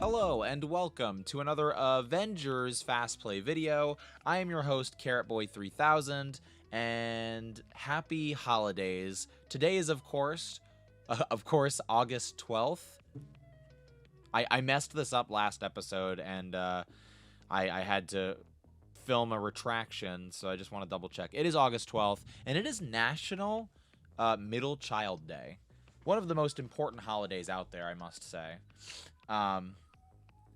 Hello and welcome to another Avengers Fast-Play video. I am your host, CarrotBoy3000, and happy holidays. Today is, of course, August 12th. I messed this up last episode, and I had to film a retraction, so I just want to double check. It is August 12th, and it is National Middle Child Day. One of the most important holidays out there, I must say.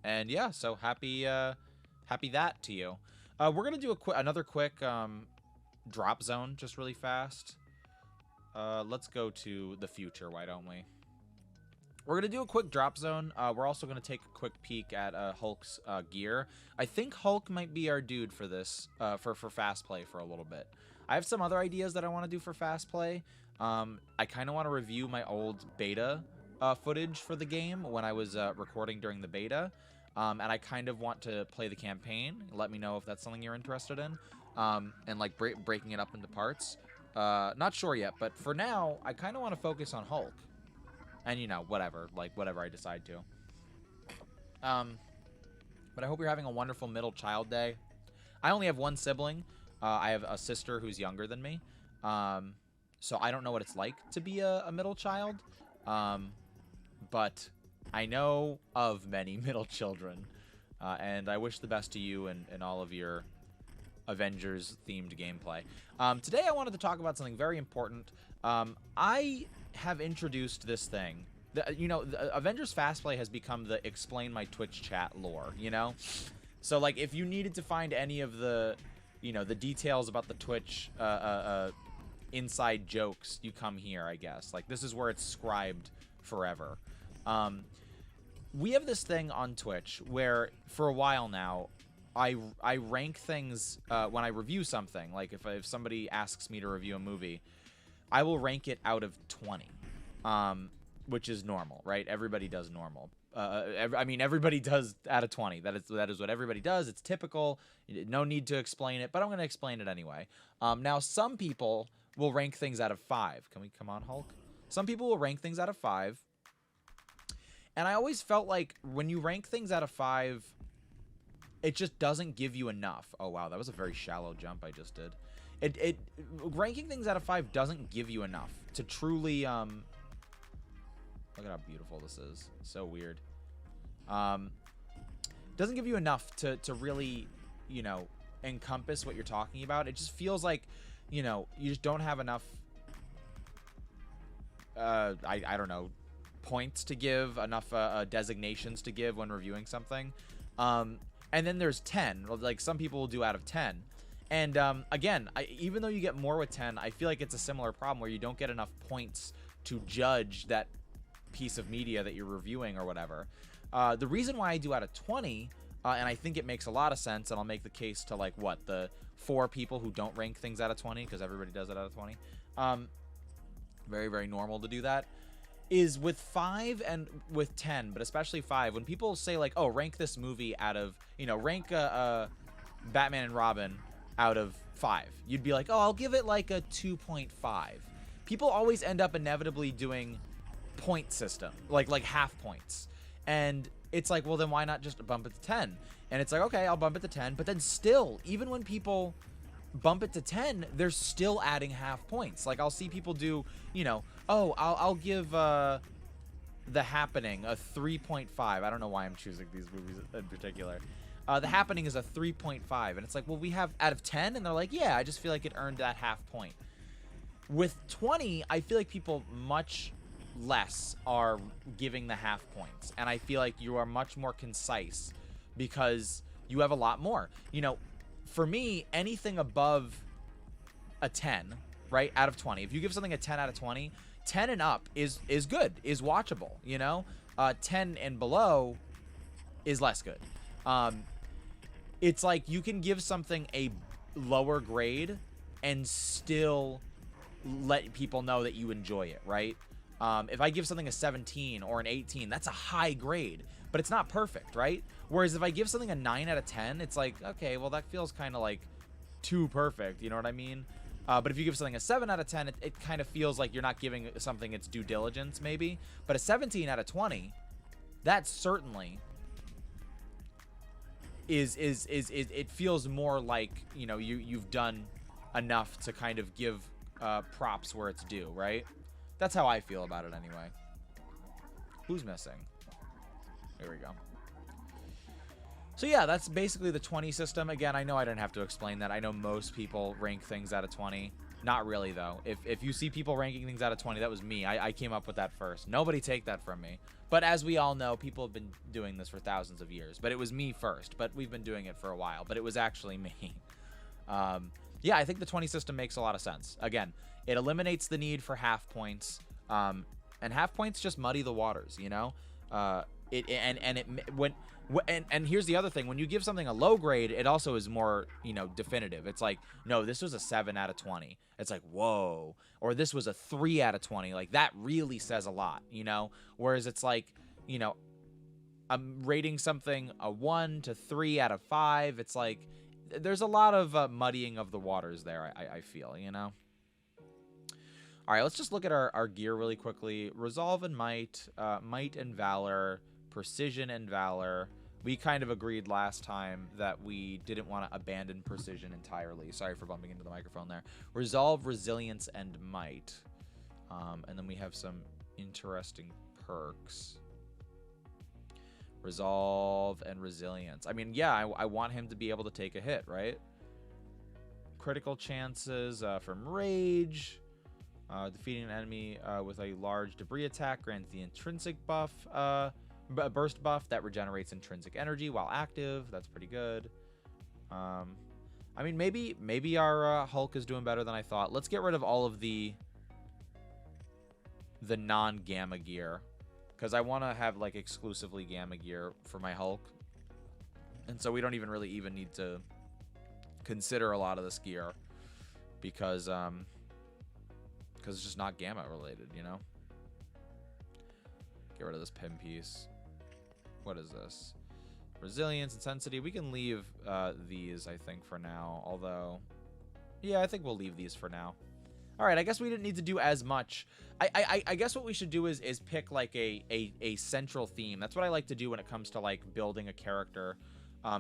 And yeah, so happy that to you. We're gonna do another quick drop zone, just really fast. Let's go to the future. Why don't we? We're gonna do a quick drop zone. We're also gonna take a quick peek at Hulk's gear. I think Hulk might be our dude for this, for fast play for a little bit. I have some other ideas that I want to do for fast play. I kind of want to review my old beta footage for the game when I was recording during the beta. And I kind of want to play the campaign. Let me know if that's something you're interested in. And like breaking it up into parts. Not sure yet, but for now, I kind of want to focus on Hulk. And, you know, whatever I decide to. But I hope you're having a wonderful middle child day. I only have one sibling. I have a sister who's younger than me. So I don't know what it's like to be a middle child. But I know of many middle children, and I wish the best to you and all of your Avengers-themed gameplay. Today I wanted to talk about something very important. I have introduced this thing. The Avengers Fast-Play has become the explain my Twitch chat lore, you know? So, like, if you needed to find any of the, the details about the Twitch inside jokes, you come here, I guess. Like, this is where it's scribed forever. We have this thing on Twitch where, for a while now, I rank things when I review something. Like, if somebody asks me to review a movie, I will rank it out of 20, which is normal, right? Everybody does normal. I mean, everybody does out of 20. That is what everybody does. It's typical. No need to explain it, but I'm going to explain it anyway. Now, some people will rank things out of 5. Can we come on, Hulk? Some people will rank things out of 5. And I always felt like when you rank things out of 5, it just doesn't give you enough. Oh, wow, that was a very shallow jump I just did. Ranking things out of 5 doesn't give you enough to truly, look at how beautiful this is. So weird. Doesn't give you enough to really, encompass what you're talking about. It just feels like, you just don't have enough, I don't know, points to give, enough designations to give when reviewing something. And then there's 10. Like, some people will do out of 10. And again, even though you get more with 10, I feel like it's a similar problem where you don't get enough points to judge that piece of media that you're reviewing or whatever. The reason why I do out of 20, and I think it makes a lot of sense, and I'll make the case to, like, what, the 4 people who don't rank things out of 20, because everybody does it out of 20. Very, very normal to do that. Is with 5 and with 10, but especially 5, when people say, like, oh, rank this movie out of, rank Batman and Robin out of 5, you'd be like, oh, I'll give it like a 2.5. People always end up inevitably doing point system, like half points. And it's like, well, then why not just bump it to 10? And it's like, okay, I'll bump it to 10, but then still, even when people bump it to 10, they're still adding half points. Like, I'll see people do, oh, I'll give The Happening a 3.5. I don't know why I'm choosing these movies in particular. The Happening is a 3.5, and it's like, well, we have out of 10, and they're like, yeah, I just feel like it earned that half point. With 20, I feel like people much less are giving the half points, and I feel like you are much more concise because you have a lot more. For me, anything above a 10, right, out of 20, if you give something a 10 out of 20, 10 and up is good, is watchable, 10 and below is less good. It's like you can give something a lower grade and still let people know that you enjoy it, right? If I give something a 17 or an 18, that's a high grade, but it's not perfect, right? Whereas if I give something a 9 out of 10, it's like, okay, well, that feels kind of like too perfect, you know what I mean? But if you give something a 7 out of 10, it kind of feels like you're not giving something its due diligence, maybe. But a 17 out of 20, that certainly it feels more like, you know, you've done enough to kind of give props where it's due, right? That's how I feel about it anyway. Who's missing? Here we go. So yeah, that's basically the 20 system. Again, I know I didn't have to explain that. I know most people rank things out of 20. Not really, though. If you see people ranking things out of 20, that was me. I came up with that first. Nobody take that from me. But as we all know, people have been doing this for thousands of years. But it was me first. But we've been doing it for a while. But it was actually me. Yeah, I think the 20 system makes a lot of sense. Again, it eliminates the need for half points. And half points just muddy the waters, you know? And here's the other thing: when you give something a low grade, it also is more, you know, definitive. It's like, no, this was a 7 out of 20. It's like, whoa. Or this was a 3 out of 20. Like, that really says a lot, you know? Whereas it's like, you know, I'm rating something a 1 to 3 out of 5. It's like, there's a lot of muddying of the waters there, I feel, you know? All right, let's just look at our gear really quickly. Resolve and might, might and valor, precision and valor. We kind of agreed last time that we didn't want to abandon precision entirely. Sorry for bumping into the microphone there. Resolve, resilience, and might. And then we have some interesting perks. Resolve and resilience. I mean, yeah, I want him to be able to take a hit, right? Critical chances from rage. Defeating an enemy with a large debris attack grants the intrinsic buff, burst buff that regenerates intrinsic energy while active. That's pretty good. I mean, maybe our Hulk is doing better than I thought. Let's get rid of all of the non-gamma gear, because I want to have like exclusively gamma gear for my Hulk, and so we don't even really need to consider a lot of this gear because it's just not gamma related, you know? Get rid of this pin piece. What is this? Resilience, intensity. We can leave these, I think, for now. Although, yeah, I think we'll leave these for now. All right, I guess we didn't need to do as much. I guess what we should do is pick like a central theme. That's what I like to do when it comes to like building a character.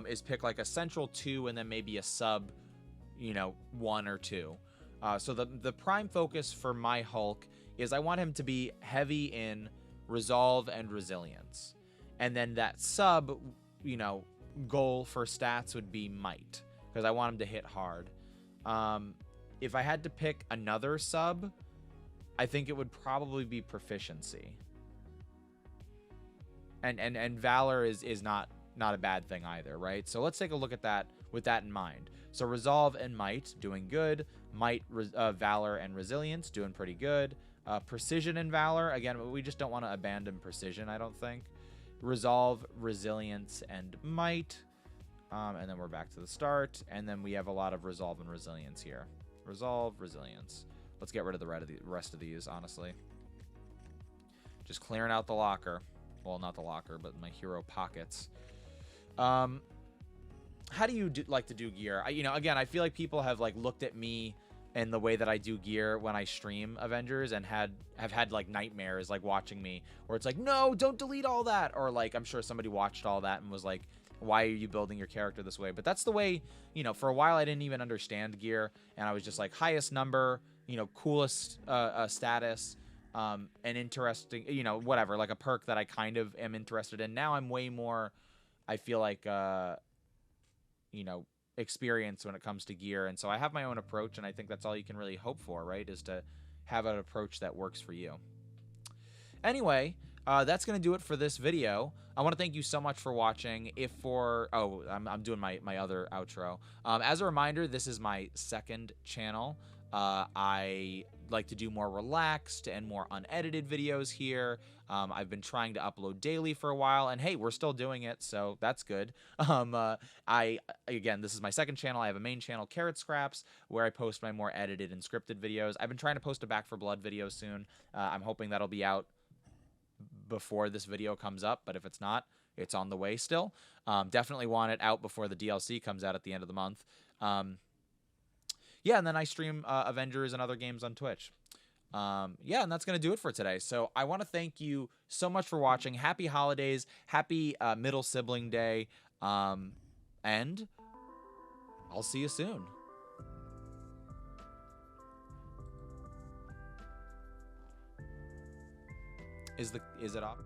Is pick like a central 2 and then maybe a sub, you know, 1 or 2. So the prime focus for my Hulk is I want him to be heavy in resolve and resilience. And then that sub, you know, goal for stats would be might, because I want him to hit hard. If I had to pick another sub, I think it would probably be proficiency. And valor is not a bad thing either, right? So let's take a look at that with that in mind. So resolve and might, doing good. Might, valor, and resilience, doing pretty good. Precision and valor, again, we just don't want to abandon precision, I don't think. Resolve, resilience, and might. And then we're back to the start. And then we have a lot of resolve and resilience here. Resolve, resilience. Let's get rid of the rest of these, honestly. Just clearing out the locker. Well, not the locker, but my hero pockets. How do you like to do gear? You know, again, I feel like people have like looked at me and the way that I do gear when I stream Avengers and have had like nightmares like watching me, where it's like, no, don't delete all that, or like I'm sure somebody watched all that and was like, why are you building your character this way? But that's the way, you know, for a while I didn't even understand gear, and I was just like highest number, you know, coolest status, and interesting, you know, whatever, like a perk that I kind of am interested in. Now I'm way more, I feel like you know, experience when it comes to gear, and so I have my own approach, and I think that's all you can really hope for, right, is to have an approach that works for you. Anyway, that's gonna do it for this video. I want to thank you so much for watching. I'm doing my other outro. As a reminder, this is my second channel. I like to do more relaxed and more unedited videos here. I've been trying to upload daily for a while, and hey, we're still doing it, so that's good. Again, this is my second channel. I have a main channel, Carrot Scraps, where I post my more edited and scripted videos. I've been trying to post a Back for Blood video soon. I'm hoping that'll be out before this video comes up, but if it's not, it's on the way still. Definitely want it out before the DLC comes out at the end of the month. Yeah, and then I stream Avengers and other games on Twitch. Yeah, and that's going to do it for today. So I want to thank you so much for watching. Happy holidays. Happy middle sibling day. And I'll see you soon. Is it off?